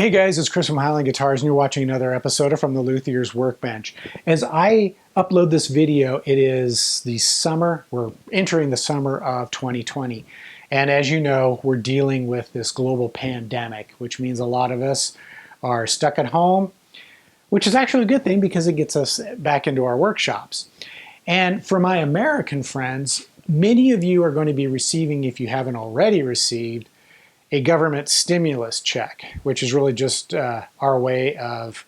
Hey guys, it's Chris from Highline Guitars and you're watching another episode of From the Luthier's Workbench. As I upload this video, it is the summer, we're entering the summer of 2020. And as you know, we're dealing with this global pandemic, which means a lot of us are stuck at home, which is actually a good thing because it gets us back into our workshops. And for my American friends, many of you are going to be receiving, if you haven't already received, a government stimulus check, which is really just our way of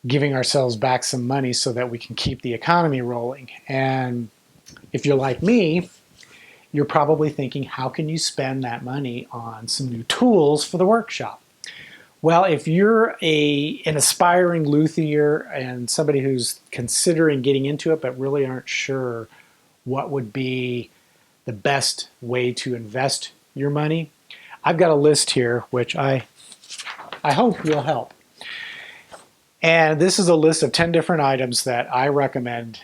giving ourselves back some money so that we can keep the economy rolling. And if you're like me, you're probably thinking, how can you spend that money on some new tools for the workshop? Well, if you're an aspiring luthier and somebody who's considering getting into it but really aren't sure what would be the best way to invest your money, I've got a list here which I hope will help. And this is a list of 10 different items that I recommend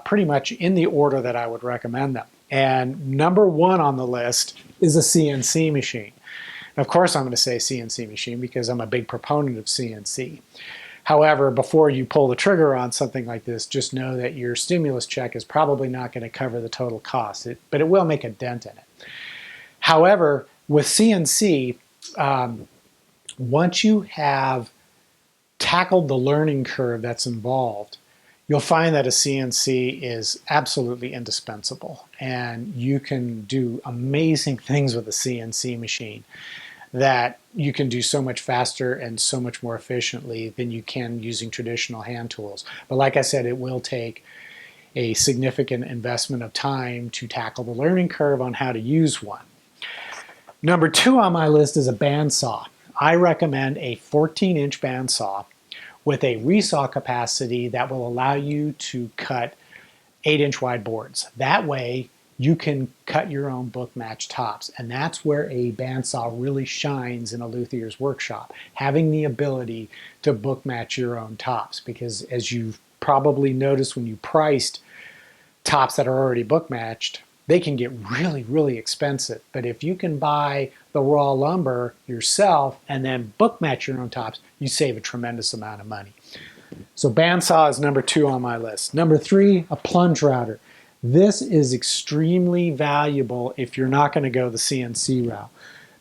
pretty much in the order that I would recommend them. And number one on the list is a CNC machine. Of course I'm going to say CNC machine because I'm a big proponent of CNC. However, before you pull the trigger on something like this, just know that your stimulus check is probably not going to cover the total cost, but it will make a dent in it. However, with CNC, once you have tackled the learning curve that's involved, you'll find that a CNC is absolutely indispensable. And you can do amazing things with a CNC machine that you can do so much faster and so much more efficiently than you can using traditional hand tools. But like I said, it will take a significant investment of time to tackle the learning curve on how to use one. Number two on my list is a bandsaw. I recommend a 14-inch bandsaw with a resaw capacity that will allow you to cut 8-inch wide boards. That way you can cut your own book match tops, and that's where a bandsaw really shines in a luthier's workshop, having the ability to book match your own tops, because as you've probably noticed when you priced tops that are already book matched, they can get really, really expensive. But if you can buy the raw lumber yourself and then book match your own tops, you save a tremendous amount of money. So bandsaw is number two on my list. Number three, a plunge router. This is extremely valuable if you're not going to go the CNC route,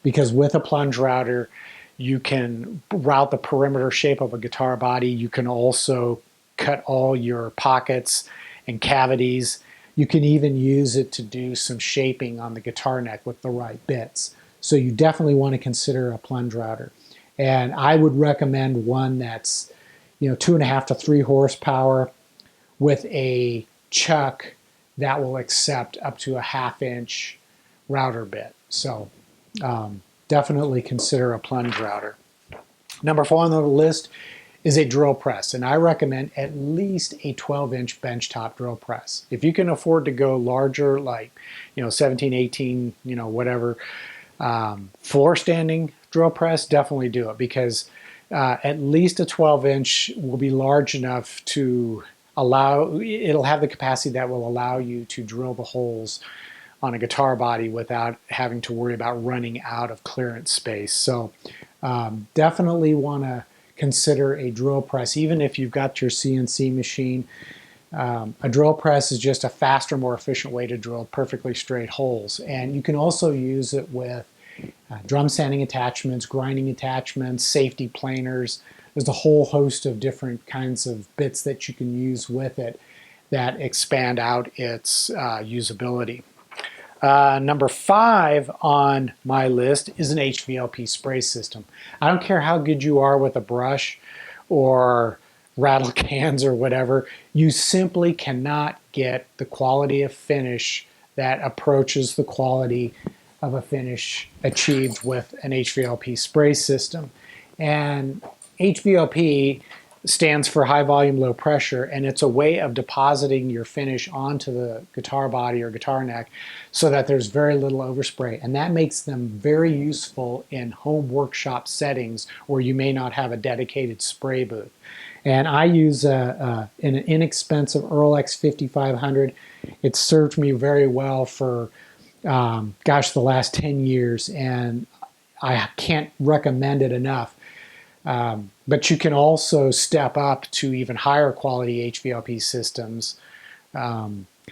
because with a plunge router, you can route the perimeter shape of a guitar body. You can also cut all your pockets and cavities. You can even use it to do some shaping on the guitar neck with the right bits. So you definitely want to consider a plunge router. And I would recommend one that's 2.5 to 3 horsepower with a chuck that will accept up to a 1/2-inch router bit. So definitely consider a plunge router. Number 4 on the list is a drill press, and I recommend at least a 12-inch benchtop drill press. If you can afford to go larger, like 17, 18, whatever, floor standing drill press, definitely do it, because at least a 12-inch will be large enough to it'll have the capacity that will allow you to drill the holes on a guitar body without having to worry about running out of clearance space. So definitely want to consider a drill press, even if you've got your CNC machine. A drill press is just a faster, more efficient way to drill perfectly straight holes. And you can also use it with drum sanding attachments, grinding attachments, safety planers. There's a whole host of different kinds of bits that you can use with it that expand out its usability. Number 5 on my list is an HVLP spray system. I don't care how good you are with a brush or rattle cans or whatever, you simply cannot get the quality of finish that approaches the quality of a finish achieved with an HVLP spray system. And HVLP stands for high volume, low pressure, and it's a way of depositing your finish onto the guitar body or guitar neck so that there's very little overspray. And that makes them very useful in home workshop settings where you may not have a dedicated spray booth. And I use an inexpensive Earl X 5500. It's served me very well for, the last 10 years, and I can't recommend it enough. But you can also step up to even higher quality HVLP systems.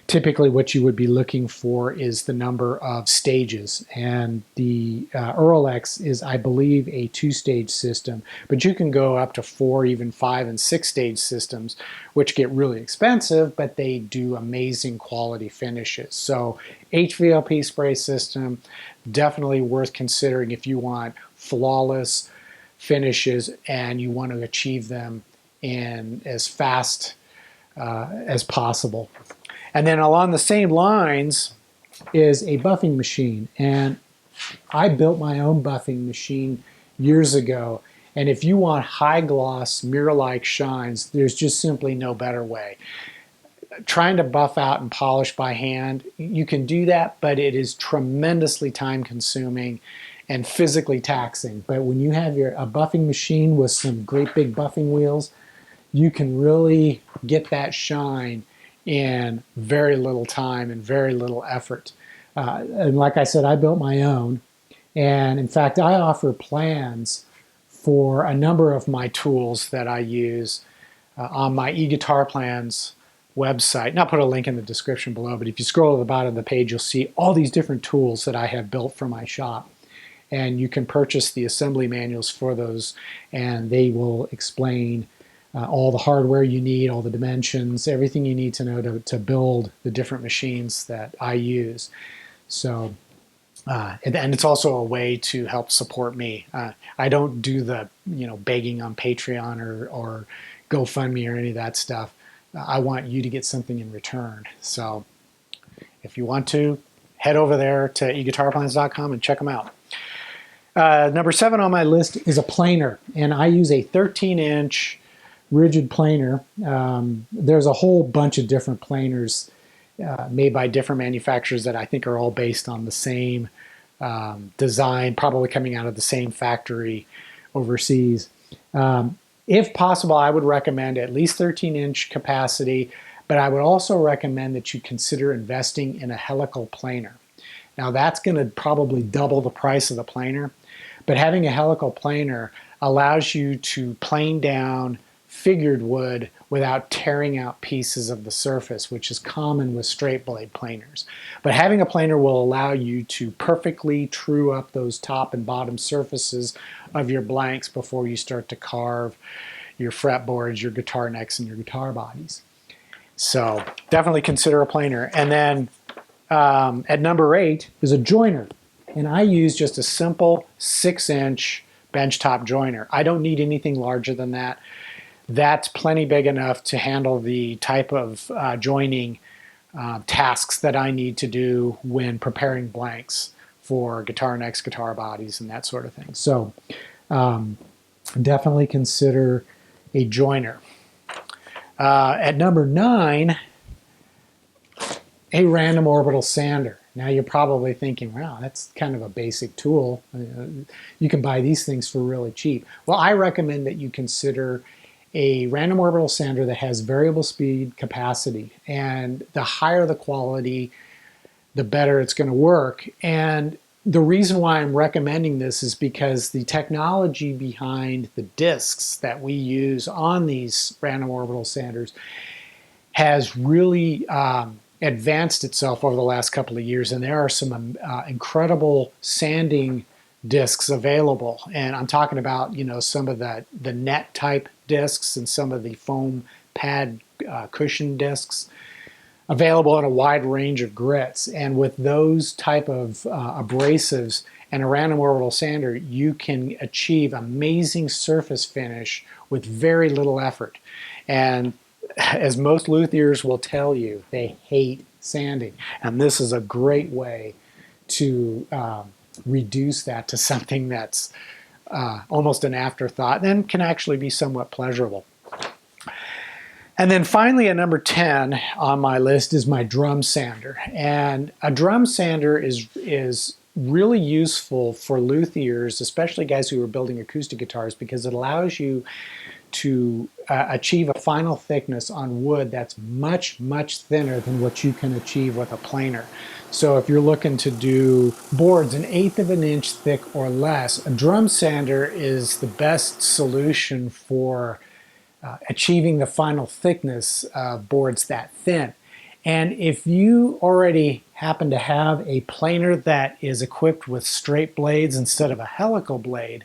Typically what you would be looking for is the number of stages, and the Earl-X is, I believe, a 2-stage system, but you can go up to 4, even 5 and 6-stage systems, which get really expensive, but they do amazing quality finishes. So HVLP spray system, definitely worth considering if you want flawless finishes and you want to achieve them in as fast as possible. And then along the same lines is a buffing machine. And I built my own buffing machine years ago. And if you want high gloss, mirror-like shines, there's just simply no better way. Trying to buff out and polish by hand, you can do that, but it is tremendously time consuming and physically taxing. But when you have a buffing machine with some great big buffing wheels, you can really get that shine in very little time and very little effort. And like I said, I built my own. And in fact, I offer plans for a number of my tools that I use on my eGuitar Plans website. And I'll put a link in the description below, but if you scroll to the bottom of the page, you'll see all these different tools that I have built for my shop. And you can purchase the assembly manuals for those, and they will explain all the hardware you need, all the dimensions, everything you need to know to build the different machines that I use. So, and it's also a way to help support me. I don't do the begging on Patreon or GoFundMe or any of that stuff. I want you to get something in return. So if you want to, head over there to eguitarplans.com and check them out. Number 7 on my list is a planer, and I use a 13-inch rigid planer. There's a whole bunch of different planers made by different manufacturers that I think are all based on the same design, probably coming out of the same factory overseas. If possible, I would recommend at least 13-inch capacity, but I would also recommend that you consider investing in a helical planer. Now that's going to probably double the price of the planer, but having a helical planer allows you to plane down figured wood without tearing out pieces of the surface, which is common with straight blade planers. But having a planer will allow you to perfectly true up those top and bottom surfaces of your blanks before you start to carve your fretboards, your guitar necks, and your guitar bodies. So definitely consider a planer. And then at number 8 is a joiner. And I use just a simple 6-inch benchtop joiner. I don't need anything larger than that. That's plenty big enough to handle the type of joining tasks that I need to do when preparing blanks for guitar necks, guitar bodies, and that sort of thing. So definitely consider a joiner. At number 9, a random orbital sander. Now you're probably thinking, wow, that's kind of a basic tool. You can buy these things for really cheap. Well, I recommend that you consider a random orbital sander that has variable speed capacity, and the higher the quality, the better it's going to work. And the reason why I'm recommending this is because the technology behind the discs that we use on these random orbital sanders has really advanced itself over the last couple of years, and there are some incredible sanding discs available. And I'm talking about, some of the net type discs and some of the foam pad cushion discs available in a wide range of grits. And with those type of abrasives and a random orbital sander, you can achieve amazing surface finish with very little effort. And as most luthiers will tell you, they hate sanding. And this is a great way to reduce that to something that's almost an afterthought, and can actually be somewhat pleasurable. And then finally, at number 10 on my list is my drum sander. And a drum sander is really useful for luthiers, especially guys who are building acoustic guitars, because it allows you to achieve a final thickness on wood that's much, much thinner than what you can achieve with a planer. So if you're looking to do boards 1/8 of an inch thick or less, a drum sander is the best solution for achieving the final thickness of boards that thin. And if you already happen to have a planer that is equipped with straight blades instead of a helical blade,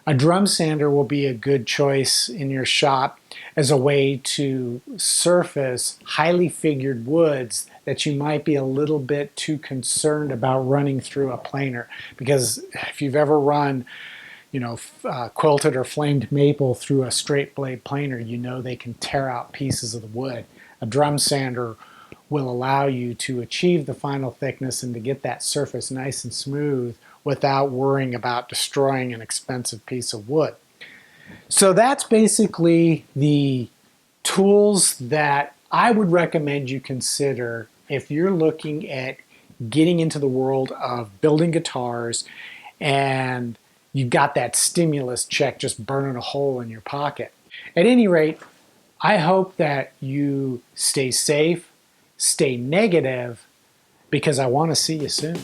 a drum sander will be a good choice in your shop as a way to surface highly figured woods that you might be a little bit too concerned about running through a planer. Because if you've ever run, quilted or flamed maple through a straight blade planer, you know they can tear out pieces of the wood. A drum sander will allow you to achieve the final thickness and to get that surface nice and smooth without worrying about destroying an expensive piece of wood. So that's basically the tools that I would recommend you consider if you're looking at getting into the world of building guitars and you've got that stimulus check just burning a hole in your pocket. At any rate, I hope that you stay safe, stay negative, because I want to see you soon.